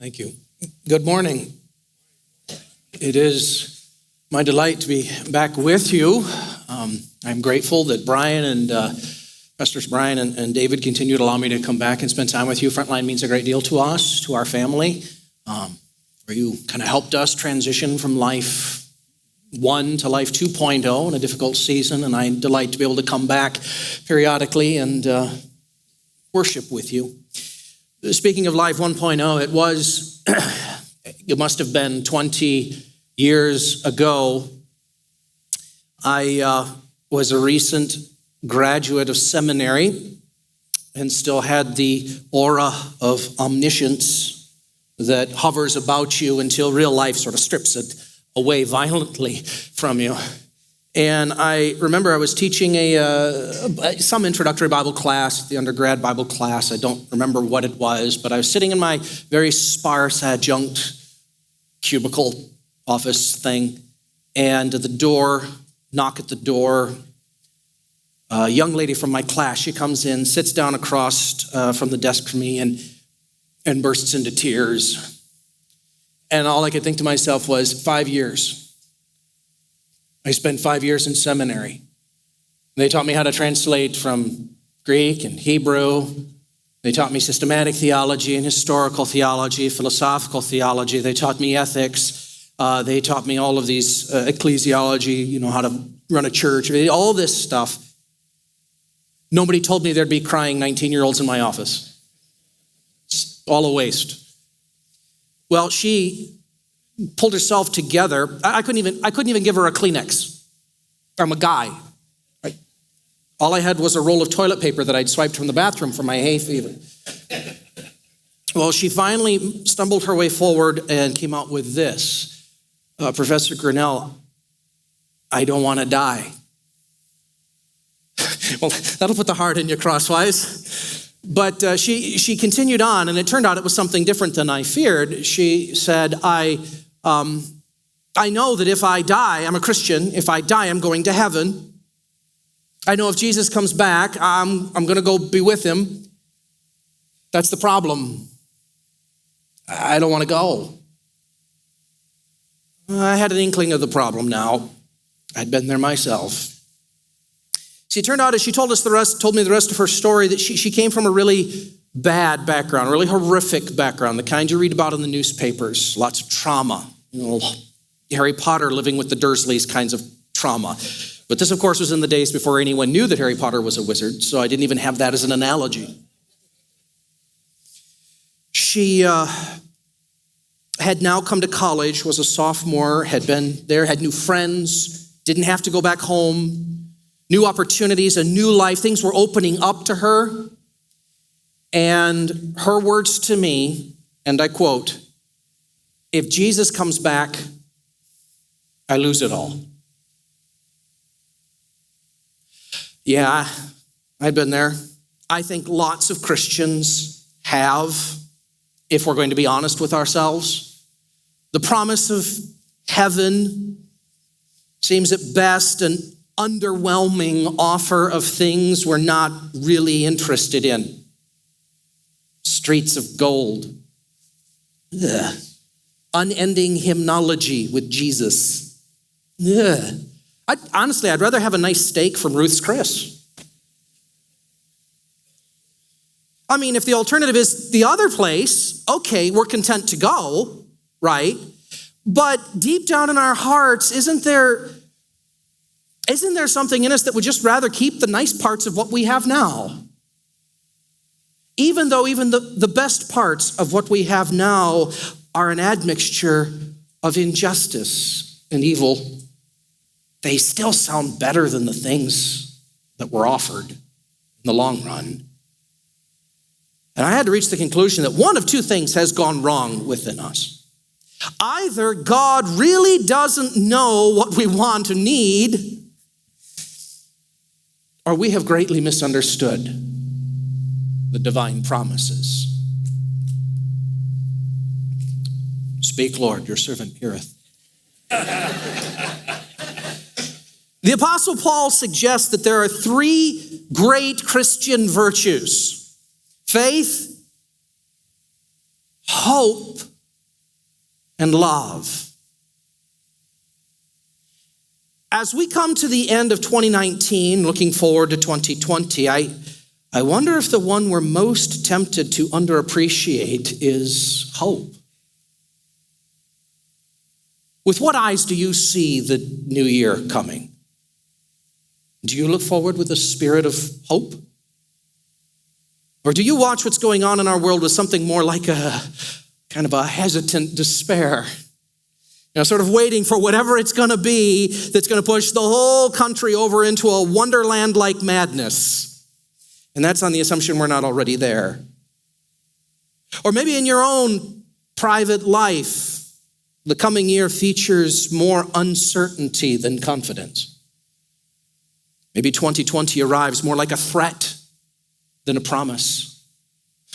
Thank you. Good morning. It is my delight to be back with you. I'm grateful that Brian and Pastors Brian and David continue to allow me to come back and spend time with you. Frontline means a great deal to us, to our family, where you kind of helped us transition from life 1 to life 2.0 in a difficult season, and I delight to be able to come back periodically and worship with you. Speaking of Life 1.0, it must have been 20 years ago. I was a recent graduate of seminary and still had the aura of omniscience that hovers about you until real life sort of strips it away violently from you. And I remember I was teaching some introductory Bible class, the undergrad Bible class. I don't remember what it was, but I was sitting in my very sparse adjunct cubicle office thing, and at the door, knock at the door, a young lady from my class, she comes in, sits down across from the desk from me and bursts into tears. And all I could think to myself was, 5 years. I spent 5 years in seminary. They taught me how to translate from Greek and Hebrew. They taught me systematic theology and historical theology, philosophical theology. They taught me ethics. They taught me all of these ecclesiology, how to run a church, all this stuff. Nobody told me there'd be crying 19-year-olds in my office. It's all a waste. Well, she pulled herself together. I couldn't even give her a Kleenex. I'm a guy. Right? All I had was a roll of toilet paper that I'd swiped from the bathroom for my hay fever. Well, she finally stumbled her way forward and came out with this. Professor Grinnell, I don't want to die. Well, that'll put the heart in you crosswise. But she continued on, and it turned out it was something different than I feared. She said, I know that if I die, I'm a Christian. If I die, I'm going to heaven. I know if Jesus comes back, I'm going to go be with him. That's the problem. I don't want to go. I had an inkling of the problem now. I'd been there myself. See, it turned out as she told me the rest of her story, that she came from a really bad background, a really horrific background, the kind you read about in the newspapers, lots of trauma, Harry Potter living with the Dursleys kinds of trauma. But this, of course, was in the days before anyone knew that Harry Potter was a wizard, so I didn't even have that as an analogy. She had now come to college, was a sophomore, had been there, had new friends, didn't have to go back home, new opportunities, a new life. Things were opening up to her. And her words to me, and I quote, if Jesus comes back, I lose it all. Yeah, I've been there. I think lots of Christians have, if we're going to be honest with ourselves. The promise of heaven seems at best an underwhelming offer of things we're not really interested in. Streets of gold. Ugh. Unending hymnology with Jesus. Ugh. I'd rather have a nice steak from Ruth's Chris. I mean, if the alternative is the other place, okay, we're content to go, right? But deep down in our hearts, isn't there something in us that would just rather keep the nice parts of what we have now? Even though the best parts of what we have now are an admixture of injustice and evil, they still sound better than the things that were offered in the long run. And I had to reach the conclusion that one of two things has gone wrong within us. Either God really doesn't know what we want or need, or we have greatly misunderstood the divine promises. Speak, Lord, your servant heareth. The Apostle Paul suggests that there are 3 great Christian virtues: faith, hope, and love. As we come to the end of 2019, looking forward to 2020, I wonder if the one we're most tempted to underappreciate is hope. With what eyes do you see the new year coming? Do you look forward with a spirit of hope? Or do you watch what's going on in our world with something more like a kind of a hesitant despair? Sort of waiting for whatever it's going to be that's going to push the whole country over into a wonderland-like madness. And that's on the assumption we're not already there. Or maybe in your own private life, the coming year features more uncertainty than confidence. Maybe 2020 arrives more like a threat than a promise.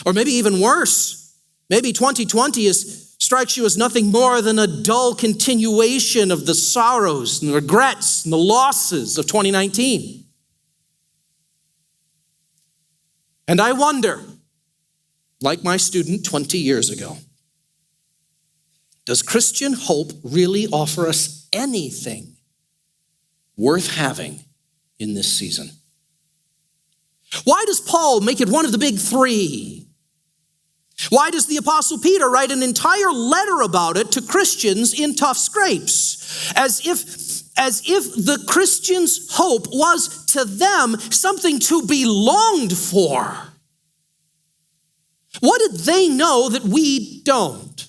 Or maybe even worse, maybe 2020 strikes you as nothing more than a dull continuation of the sorrows and regrets and the losses of 2019. And I wonder, like my student 20 years ago, does Christian hope really offer us anything worth having in this season? Why does Paul make it one of the big three? Why does the Apostle Peter write an entire letter about it to Christians in tough scrapes? As if the Christians' hope was to them something to be longed for. What did they know that we don't?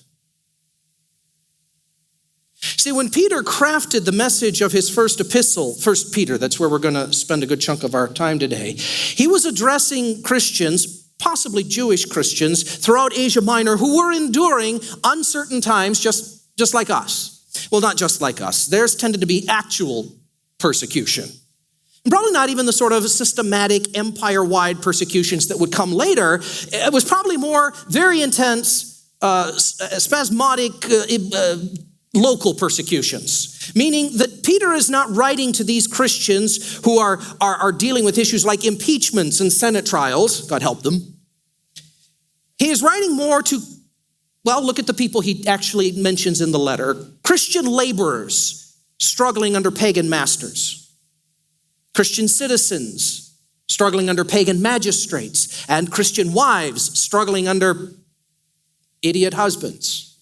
See, when Peter crafted the message of his first epistle, 1 Peter, that's where we're going to spend a good chunk of our time today, he was addressing Christians, possibly Jewish Christians, throughout Asia Minor who were enduring uncertain times just like us. Well, not just like us. Theirs tended to be actual persecution. And probably not even the sort of systematic empire-wide persecutions that would come later. It was probably more very intense, spasmodic, local persecutions. Meaning that Peter is not writing to these Christians who are dealing with issues like impeachments and Senate trials, God help them. He is writing more to, well, look at the people he actually mentions in the letter. Christian laborers struggling under pagan masters. Christian citizens struggling under pagan magistrates. And Christian wives struggling under idiot husbands.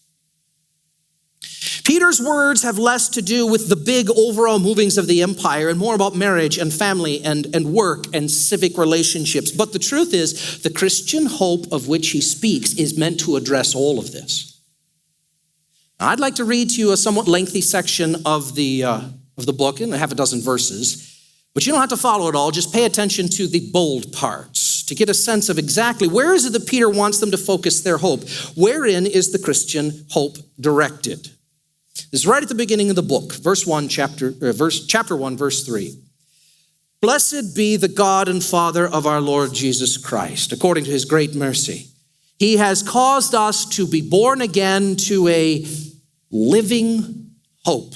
Peter's words have less to do with the big overall movings of the empire and more about marriage and family and work and civic relationships. But the truth is, the Christian hope of which he speaks is meant to address all of this. Now, I'd like to read to you a somewhat lengthy section of the book, in a half a dozen verses. But you don't have to follow it all. Just pay attention to the bold parts to get a sense of exactly where is it that Peter wants them to focus their hope. Wherein is the Christian hope directed? This is right at the beginning of the book, chapter 1, verse 3. Blessed be the God and Father of our Lord Jesus Christ, according to his great mercy. He has caused us to be born again to a living hope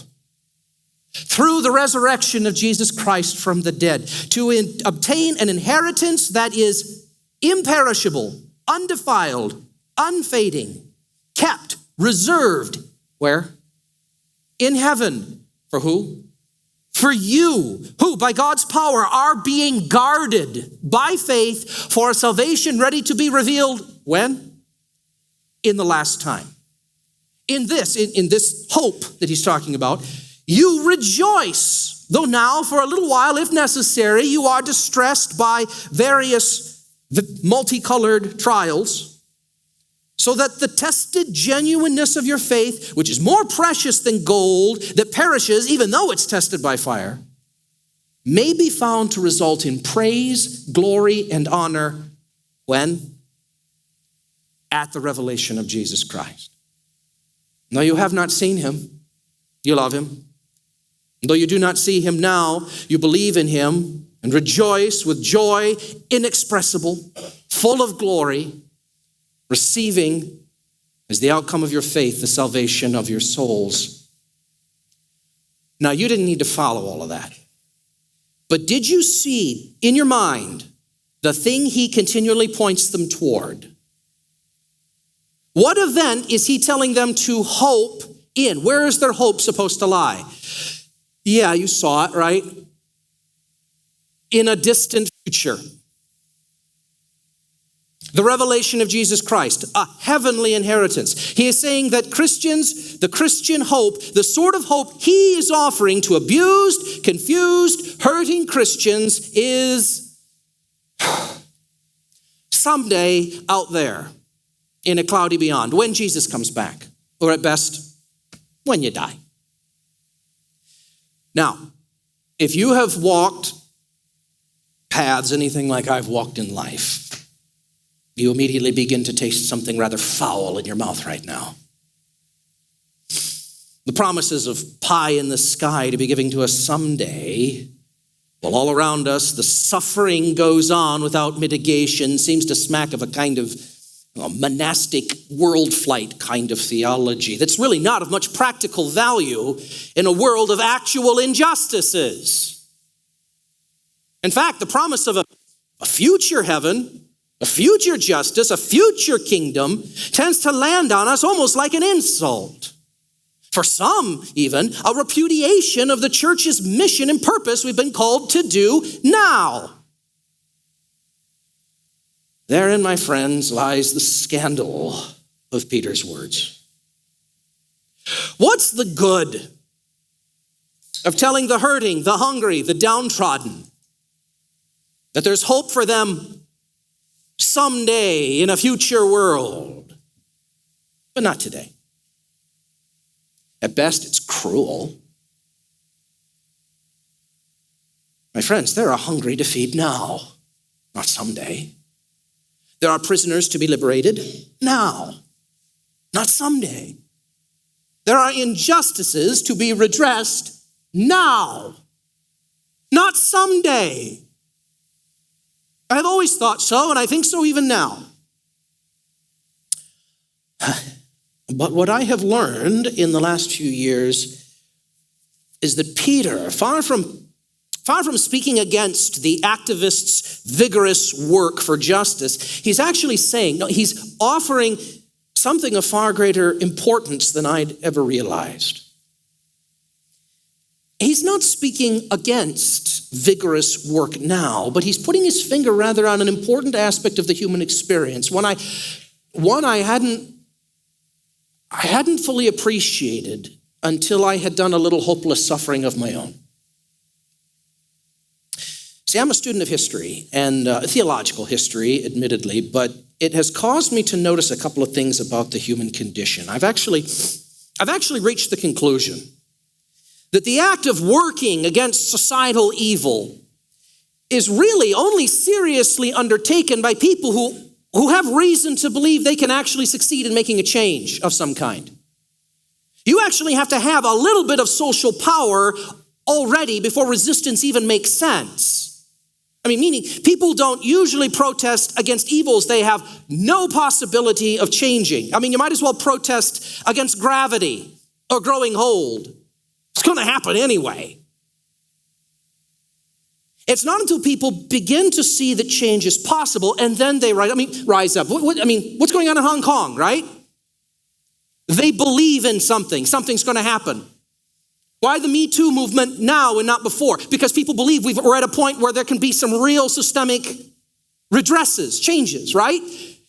through the resurrection of Jesus Christ from the dead, to obtain an inheritance that is imperishable, undefiled, unfading, kept, reserved, where? In heaven. For who? For you, who by God's power are being guarded by faith for a salvation ready to be revealed. When? In the last time. In this hope that he's talking about, you rejoice, though now for a little while, if necessary, you are distressed by various multicolored trials, so that the tested genuineness of your faith, which is more precious than gold that perishes, even though it's tested by fire, may be found to result in praise, glory, and honor when? At the revelation of Jesus Christ. Though you have not seen him, you love him. Though you do not see him now, you believe in him and rejoice with joy inexpressible, full of glory, receiving as the outcome of your faith the salvation of your souls. Now, you didn't need to follow all of that. But did you see in your mind the thing he continually points them toward? What event is he telling them to hope in. Where is their hope supposed to lie? Yeah, you saw it, right? In a distant future. The revelation of Jesus Christ, a heavenly inheritance. He is saying that Christians, the Christian hope, the sort of hope he is offering to abused, confused, hurting Christians is someday out there in a cloudy beyond, when Jesus comes back, or at best, when you die. Now, if you have walked paths anything like I've walked in life, you immediately begin to taste something rather foul in your mouth right now. The promises of pie in the sky to be given to us someday, while all around us the suffering goes on without mitigation, seems to smack of a kind of monastic world flight kind of theology that's really not of much practical value in a world of actual injustices. In fact, the promise of a future heaven, a future justice, a future kingdom tends to land on us almost like an insult. For some, even, a repudiation of the church's mission and purpose we've been called to do now. Therein, my friends, lies the scandal of Peter's words. What's the good of telling the hurting, the hungry, the downtrodden that there's hope for them someday in a future world, but not today? At best, it's cruel. My friends, there are hungry to feed now, not someday. There are prisoners to be liberated now, not someday. There are injustices to be redressed now, not someday. I've always thought so, and I think so even now. But what I have learned in the last few years is that Peter, far from speaking against the activists' vigorous work for justice, he's actually saying, no, he's offering something of far greater importance than I'd ever realized. He's not speaking against vigorous work now, but he's putting his finger rather on an important aspect of the human experience, one I hadn't fully appreciated until I had done a little hopeless suffering of my own. See, I'm a student of history, and theological history, admittedly, but it has caused me to notice a couple of things about the human condition. I've actually reached the conclusion that the act of working against societal evil is really only seriously undertaken by people who have reason to believe they can actually succeed in making a change of some kind. You actually have to have a little bit of social power already before resistance even makes sense. Meaning people don't usually protest against evils they have no possibility of changing. You might as well protest against gravity or growing old. It's going to happen anyway. It's not until people begin to see that change is possible and then they rise up. What's going on in Hong Kong, right? They believe in something. Something's going to happen. Why the Me Too movement now and not before? Because people believe we're at a point where there can be some real systemic redresses, changes, right?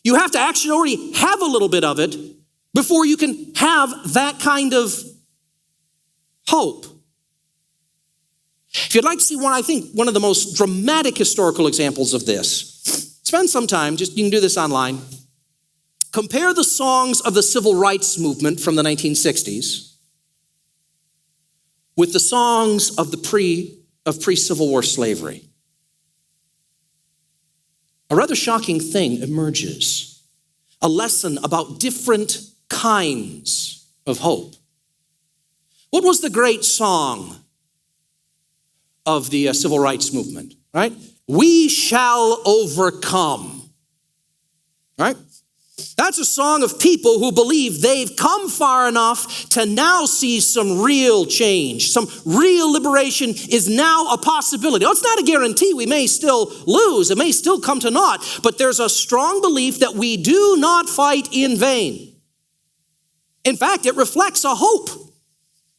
You have to actually already have a little bit of it before you can have that kind of hope. If you'd like to see one of the most dramatic historical examples of this, spend some time, you can do this online. Compare the songs of the civil rights movement from the 1960s with the songs of pre-Civil War slavery. A rather shocking thing emerges, a lesson about different kinds of hope. What was the great song of the civil rights movement, right? We shall overcome, right? That's a song of people who believe they've come far enough to now see some real change, some real liberation is now a possibility. Now, it's not a guarantee. We may still lose. It may still come to naught, but there's a strong belief that we do not fight in vain. In fact, it reflects a hope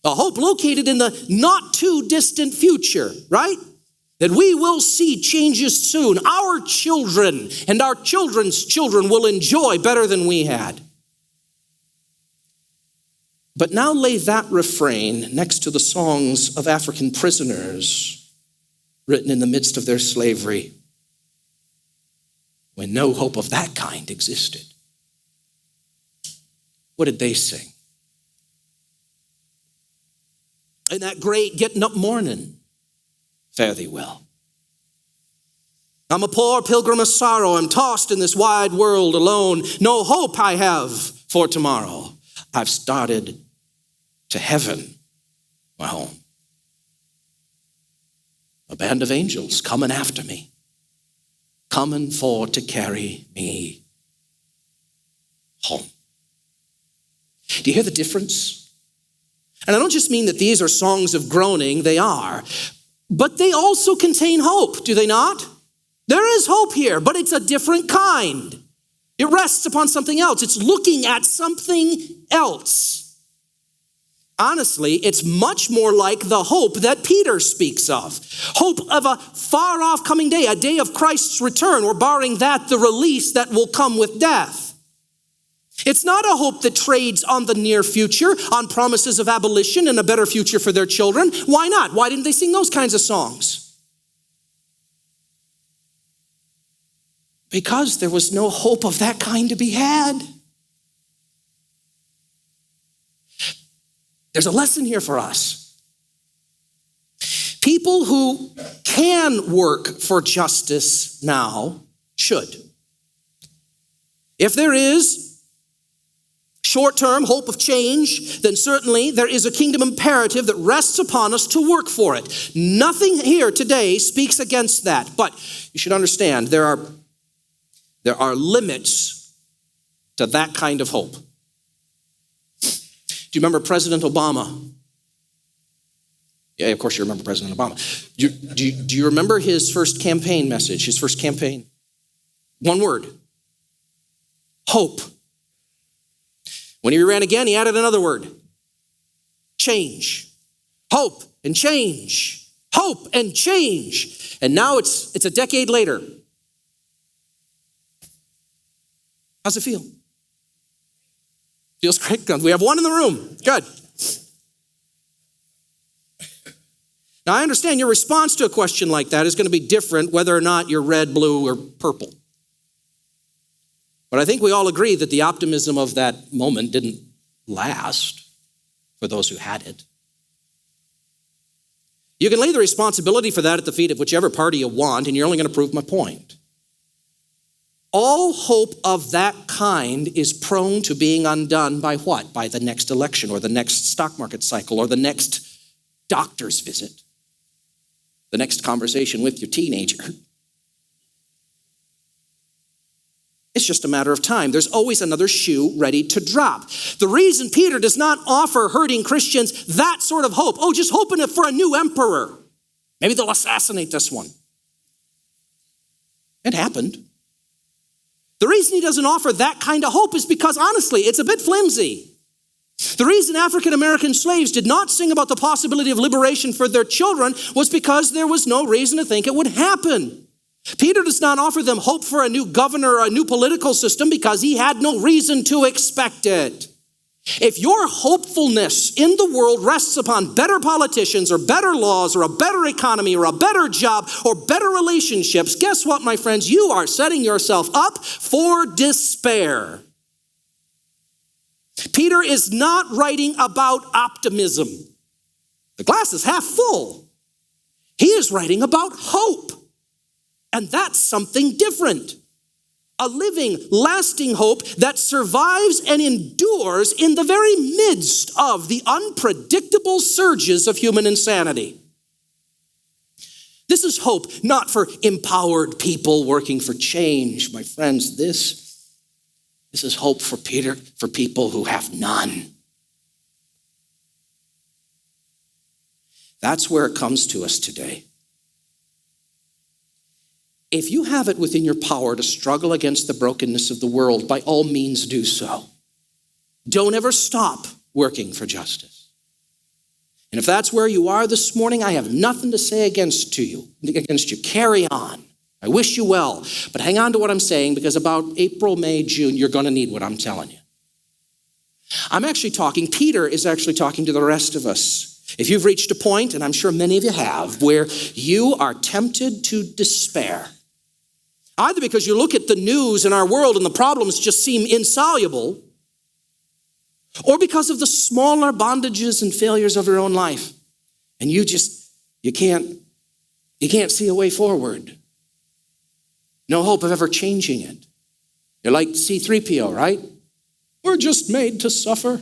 located in the not too distant future, right? That we will see changes soon. Our children and our children's children will enjoy better than we had. But now lay that refrain next to the songs of African prisoners written in the midst of their slavery, when no hope of that kind existed. What did they sing? In that great getting up morning, fare thee well. I'm a poor pilgrim of sorrow. I'm tossed in this wide world alone. No hope I have for tomorrow. I've started to heaven, my home. A band of angels coming after me, coming for to carry me home. Do you hear the difference? And I don't just mean that these are songs of groaning, they are, but they also contain hope, do they not? There is hope here, but it's a different kind. It rests upon something else. It's looking at something else. Honestly, it's much more like the hope that Peter speaks of. Hope of a far-off coming day, a day of Christ's return, or barring that, the release that will come with death. It's not a hope that trades on the near future, on promises of abolition and a better future for their children. Why not? Why didn't they sing those kinds of songs? Because there was no hope of that kind to be had. There's a lesson here for us. People who can work for justice now should. If there is short-term hope of change, then certainly there is a kingdom imperative that rests upon us to work for it. Nothing here today speaks against that, but you should understand there are limits to that kind of hope. Do you remember President Obama? Yeah, of course you remember President Obama. Do you remember his first campaign message, his first campaign? One word: hope. When he ran again, he added another word: change. Hope and change. Hope and change. And now it's a decade later. How's it feel? Feels great. We have one in the room. Good. Now, I understand your response to a question like that is going to be different whether or not you're red, blue, or purple. But I think we all agree that the optimism of that moment didn't last for those who had it. You can lay the responsibility for that at the feet of whichever party you want, and you're only going to prove my point. All hope of that kind is prone to being undone by what? By the next election, or the next stock market cycle, or the next doctor's visit, the next conversation with your teenager. It's just a matter of time. There's always another shoe ready to drop. The reason Peter does not offer hurting Christians that sort of hope, just hoping for a new emperor. Maybe they'll assassinate this one. It happened. The reason he doesn't offer that kind of hope is because, honestly, it's a bit flimsy. The reason African American slaves did not sing about the possibility of liberation for their children was because there was no reason to think it would happen. Peter does not offer them hope for a new governor or a new political system because he had no reason to expect it. If your hopefulness in the world rests upon better politicians or better laws or a better economy or a better job or better relationships, guess what, my friends? You are setting yourself up for despair. Peter is not writing about optimism. The glass is half full. He is writing about hope. And that's something different. A living, lasting hope that survives and endures in the very midst of the unpredictable surges of human insanity. This is hope not for empowered people working for change, my friends. This is hope for people who have none. That's where it comes to us today. If you have it within your power to struggle against the brokenness of the world, by all means do so. Don't ever stop working for justice. And if that's where you are this morning, I have nothing to say against you. Carry on. I wish you well. But hang on to what I'm saying, because about April, May, June, you're going to need what I'm telling you. Peter is actually talking to the rest of us. If you've reached a point, and I'm sure many of you have, where you are tempted to despair, either because you look at the news in our world and the problems just seem insoluble, or because of the smaller bondages and failures of your own life, and you can't see a way forward. No hope of ever changing it. You're like C-3PO, right? We're just made to suffer.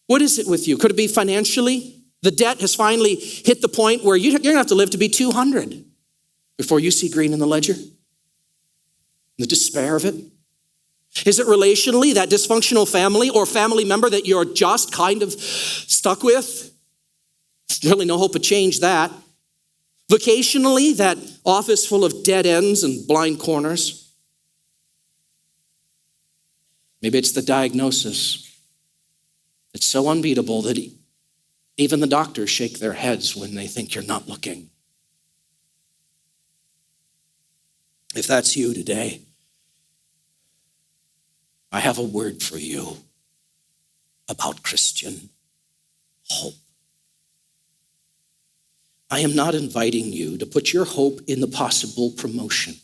What is it with you? Could it be financially? The debt has finally hit the point where you're going to have to live to be 200 before you see green in the ledger. The despair of it. Is it relationally, that dysfunctional family or family member that you're just kind of stuck with? There's really no hope of change that. Vocationally, that office full of dead ends and blind corners. Maybe it's the diagnosis. It's so unbeatable that even the doctors shake their heads when they think you're not looking. If that's you today, I have a word for you about Christian hope. I am not inviting you to put your hope in the possible promotion,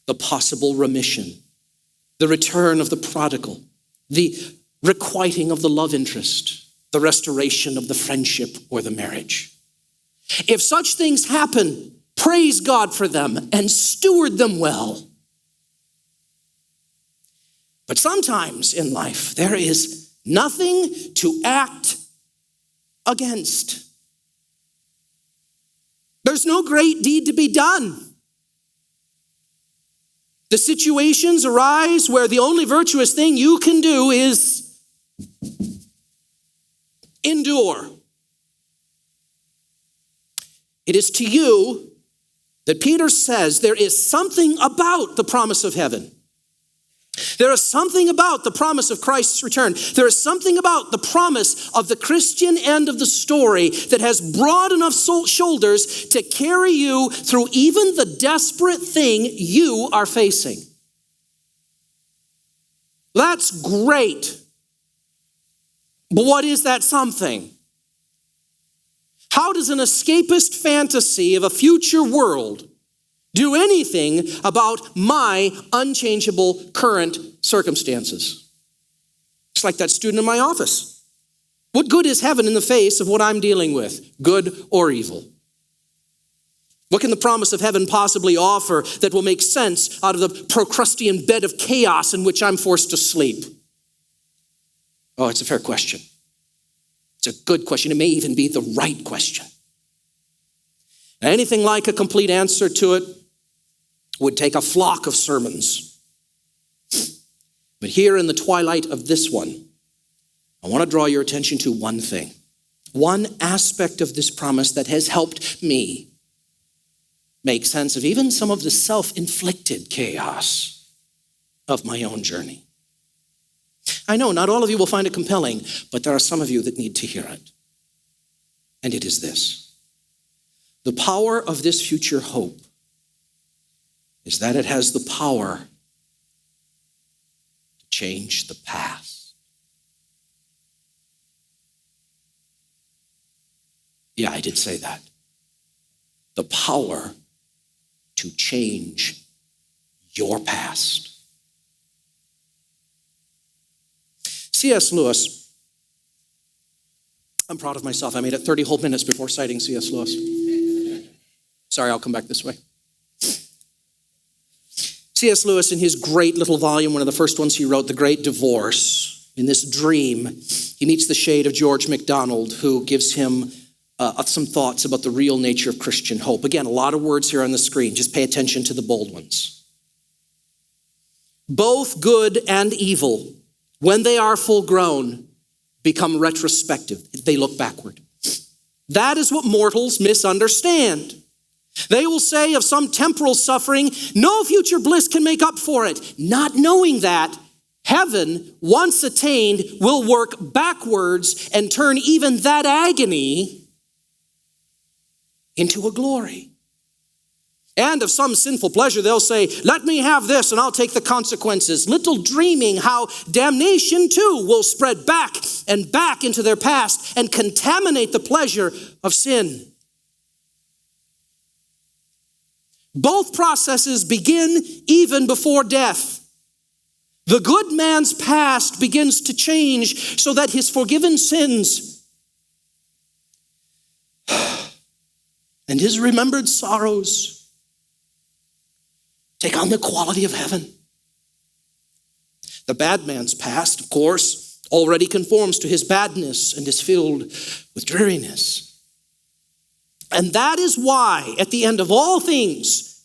the possible remission, the return of the prodigal, the requiting of the love interest, the restoration of the friendship or the marriage. If such things happen, praise God for them and steward them well. But sometimes in life, there is nothing to act against. There's no great deed to be done. The situations arise where the only virtuous thing you can do is endure. It is to you that Peter says there is something about the promise of heaven. There is something about the promise of Christ's return. There is something about the promise of the Christian end of the story that has broad enough shoulders to carry you through even the desperate thing you are facing. That's great. But what is that something? How does an escapist fantasy of a future world do anything about my unchangeable current circumstances? It's like that student in my office. What good is heaven in the face of what I'm dealing with, good or evil? What can the promise of heaven possibly offer that will make sense out of the Procrustean bed of chaos in which I'm forced to sleep? Oh, it's a fair question. It's a good question. It may even be the right question. Anything like a complete answer to it would take a flock of sermons. But here in the twilight of this one, I want to draw your attention to one thing, one aspect of this promise that has helped me make sense of even some of the self-inflicted chaos of my own journey. I know not all of you will find it compelling, but there are some of you that need to hear it. And it is this: the power of this future hope is that it has the power to change the past. Yeah, I did say that. The power to change your past. C.S. Lewis, I'm proud of myself. I made it 30 whole minutes before citing C.S. Lewis. Sorry, I'll come back this way. C.S. Lewis, in his great little volume, one of the first ones he wrote, The Great Divorce, in this dream, he meets the shade of George MacDonald, who gives him some thoughts about the real nature of Christian hope. Again, a lot of words here on the screen. Just pay attention to the bold ones. Both good and evil, when they are full grown, become retrospective. They look backward. That is what mortals misunderstand. They will say of some temporal suffering, no future bliss can make up for it. Not knowing that, Heaven, once attained, will work backwards and turn even that agony into a glory. And of some sinful pleasure, they'll say, let me have this and I'll take the consequences, little dreaming how damnation too will spread back and back into their past and contaminate the pleasure of sin. Both processes begin even before death. The good man's past begins to change so that his forgiven sins and his remembered sorrows take on the quality of heaven. The bad man's past, of course, already conforms to his badness and is filled with dreariness. And that is why, at the end of all things,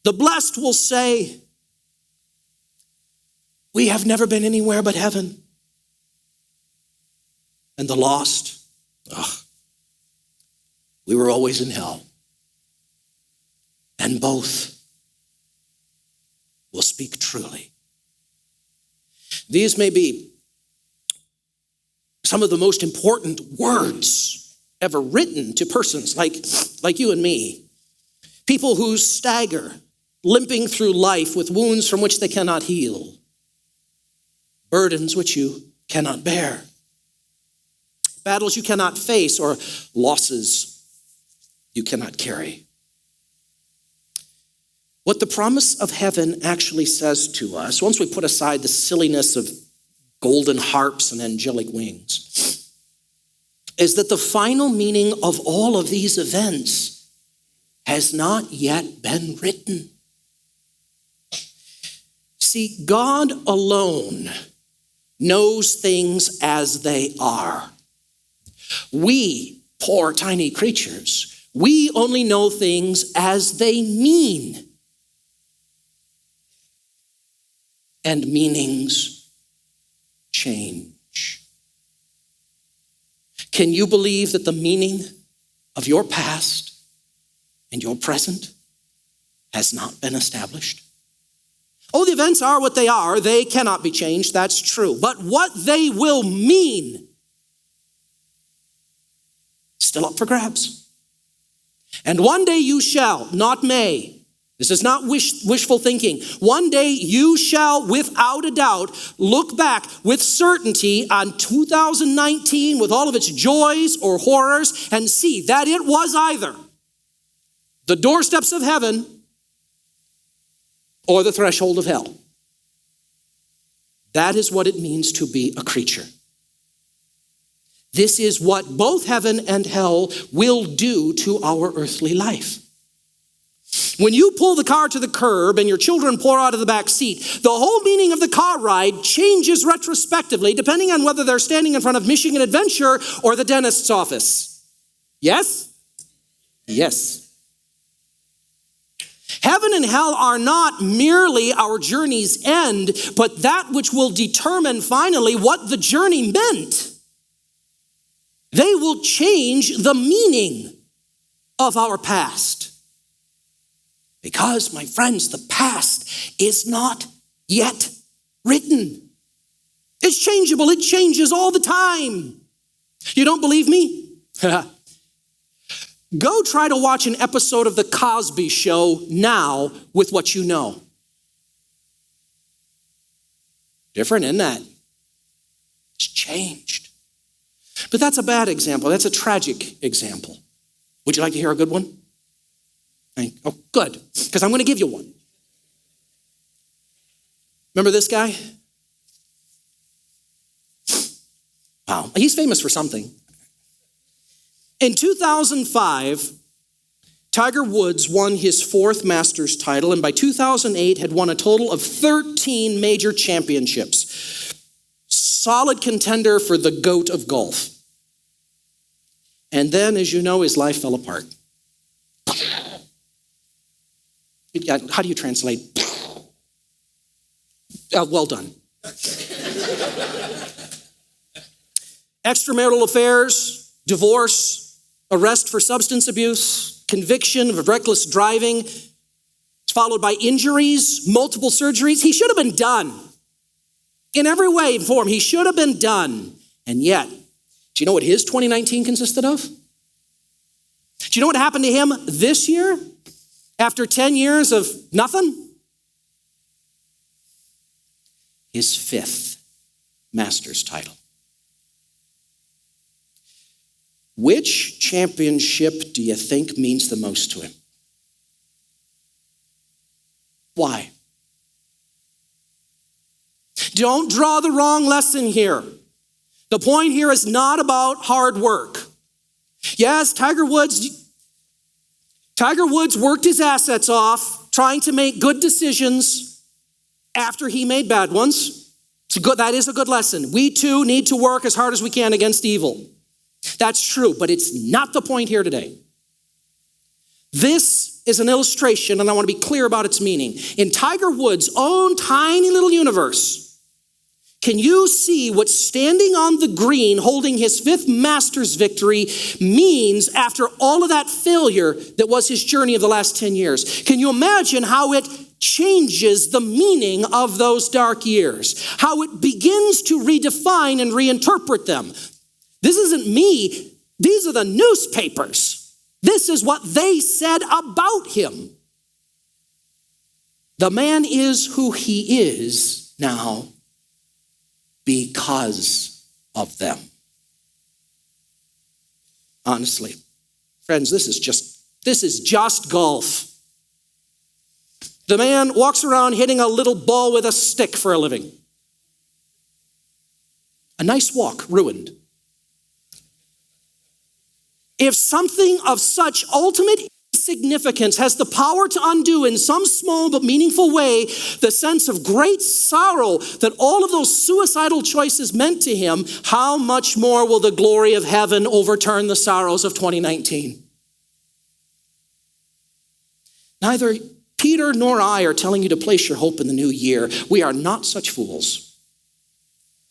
the blessed will say, we have never been anywhere but heaven. And the lost, we were always in hell. And both will speak truly. These may be some of the most important words ever written to persons like you and me. People who stagger, limping through life with wounds from which they cannot heal, burdens which you cannot bear, battles you cannot face, or losses you cannot carry. What the promise of heaven actually says to us, once we put aside the silliness of golden harps and angelic wings, is that the final meaning of all of these events has not yet been written. See, God alone knows things as they are. We, poor tiny creatures, we only know things as they mean. And meanings change. Can you believe that the meaning of your past and your present has not been established? Oh, the events are what they are. They cannot be changed. That's true. But what they will mean is still up for grabs. And one day you shall, not may. This is not wishful thinking. One day you shall, without a doubt, look back with certainty on 2019 with all of its joys or horrors and see that it was either the doorsteps of heaven or the threshold of hell. That is what it means to be a creature. This is what both heaven and hell will do to our earthly life. When you pull the car to the curb and your children pour out of the back seat, the whole meaning of the car ride changes retrospectively depending on whether they're standing in front of Michigan Adventure or the dentist's office. Yes? Yes. Heaven and hell are not merely our journey's end, but that which will determine finally what the journey meant. They will change the meaning of our past. Because, my friends, the past is not yet written. It's changeable. It changes all the time. You don't believe me? Go try to watch an episode of The Cosby Show now with what you know. Different, isn't that? It's changed. But that's a bad example. That's a tragic example. Would you like to hear a good one? Oh, good, because I'm going to give you one. Remember this guy? Wow, he's famous for something. In 2005, Tiger Woods won his 4th Masters title, and by 2008 had won a total of 13 major championships. Solid contender for the GOAT of golf. And then, as you know, his life fell apart. How do you translate? Well done. Extramarital affairs, divorce, arrest for substance abuse, conviction of reckless driving. It's followed by injuries, multiple surgeries. He should have been done. In every way and form, he should have been done. And yet, do you know what his 2019 consisted of? Do you know what happened to him this year after 10 years of nothing? His 5th master's title. Which championship do you think means the most to him? Why? Don't draw the wrong lesson here. The point here is not about hard work. Yes, Tiger Woods worked his assets off trying to make good decisions after he made bad ones. That is a good lesson. We too need to work as hard as we can against evil. That's true, but it's not the point here today. This is an illustration, and I want to be clear about its meaning. In Tiger Woods' own tiny little universe, can you see what standing on the green, holding his 5th Masters victory means after all of that failure that was his journey of the last 10 years? Can you imagine how it changes the meaning of those dark years? How it begins to redefine and reinterpret them? This isn't me. These are the newspapers. This is what they said about him. The man is who he is now because of them. Honestly, friends, this is just golf. The man walks around hitting a little ball with a stick for a living. A nice walk ruined. If something of such ultimate significance has the power to undo in some small but meaningful way the sense of great sorrow that all of those suicidal choices meant to him, how much more will the glory of heaven overturn the sorrows of 2019? Neither Peter nor I are telling you to place your hope in the new year. We are not such fools.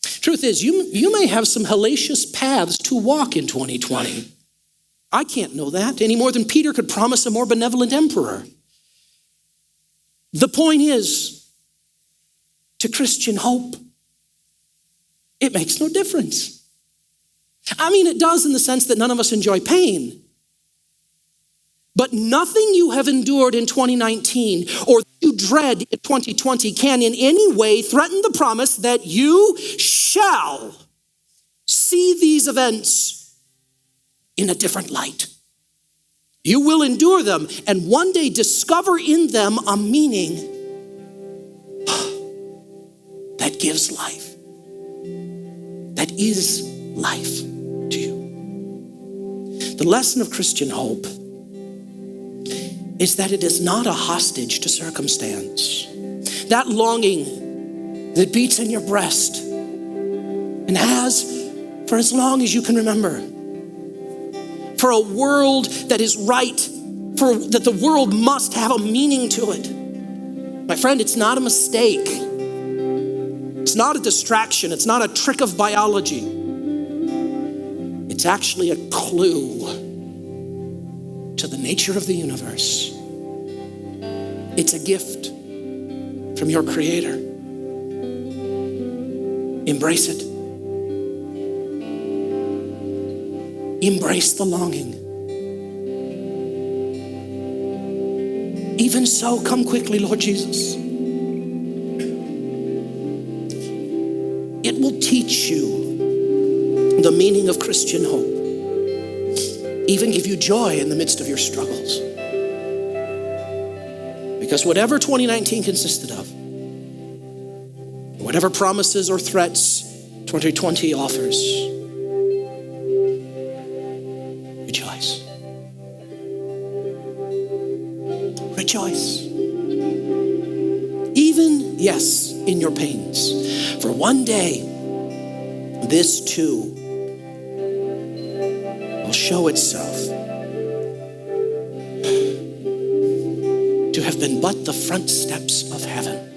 Truth is, you may have some hellacious paths to walk in 2020. I can't know that any more than Peter could promise a more benevolent emperor. The point is, to Christian hope, it makes no difference. I mean, it does in the sense that none of us enjoy pain. But nothing you have endured in 2019 or you dread in 2020 can in any way threaten the promise that you shall see these events in a different light. You will endure them and one day discover in them a meaning that gives life, that is life to you. The lesson of Christian hope is that it is not a hostage to circumstance. That longing that beats in your breast and has for as long as you can remember, for a world that is right, for that the world must have a meaning to it. My friend, it's not a mistake. It's not a distraction. It's not a trick of biology. It's actually a clue to the nature of the universe. It's a gift from your Creator. Embrace it. Embrace the longing. Even so, come quickly, Lord Jesus. It will teach you the meaning of Christian hope. Even give you joy in the midst of your struggles. Because whatever 2019 consisted of, whatever promises or threats 2020 offers, rejoice. Even, yes, in your pains. For one day, this too will show itself to have been but the front steps of heaven.